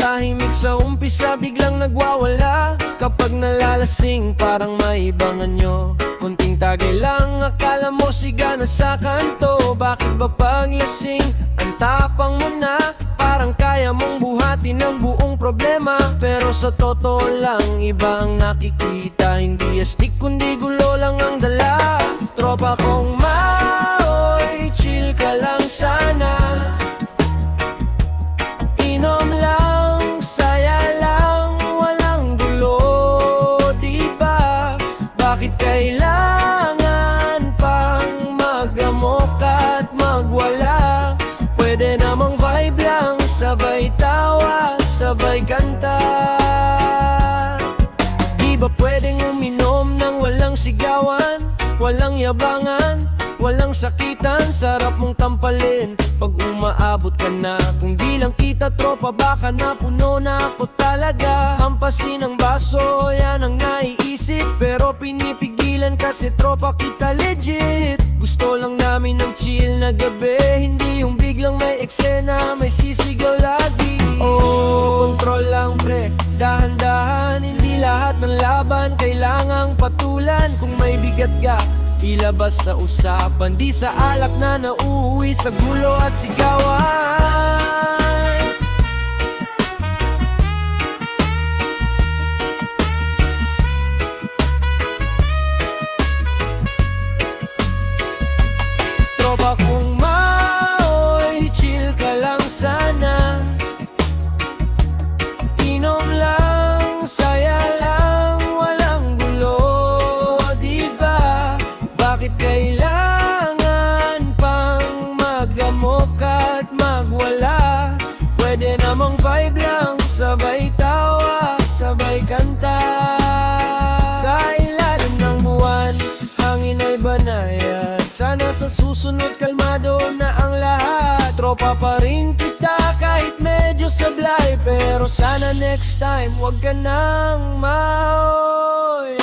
Tahimik sa umpisa, biglang nagwawala. Kapag nalalasing, parang maibangan nyo. Kunting tagay lang, akala mo siga na sa kanto. Bakit ba paglasing, ang tapang mo na? Parang kaya mong buhatin ang buong problema. Pero sa totoo lang, iba ang nakikita. Hindi astig kundi gulo lang ang dala. Tropa kong maoy, chill ka lang sana. Inom lang, saya lang, walang gulo, diba? Bakit kailangan pang magamok at magwala? Pwede namang vibe lang, sabay tawa, sabay kanta. Di ba pwedeng uminom ng walang sigawan, walang yabangan, walang sakitan? Sarap mong tampalin pag umaabot ka na. Kung di lang kita tropa, baka napuno na ako talaga. Hampasin ang baso, yan ang naiisip, pero pinipigilan kasi tropa kita legit. Gusto lang namin ng chill na gabi, hindi yung biglang may eksena, may sisigaw lagi. Oh, control lang pre, dahan-dahan. Hindi lahat ng laban kailangang patulan. Kung may bigat ka, ilabas sa usapan, di sa alak na nauuwi sa gulo at sigawan. Tropa kong maoy, chill ka lang sana. Inom lang, saya lang, walang gulo, diba? Bakit kailangan pang magamok at magwala? Pwede namang vibe lang, sabay tawa, sabay kanta. Sa ilalim ng buwan, hangin ay banayad. Sana sa susunod kalmado na ang lahat. Tropa pa rin kita kahit medyo sablay, pero sana next time wag ka nang maoy.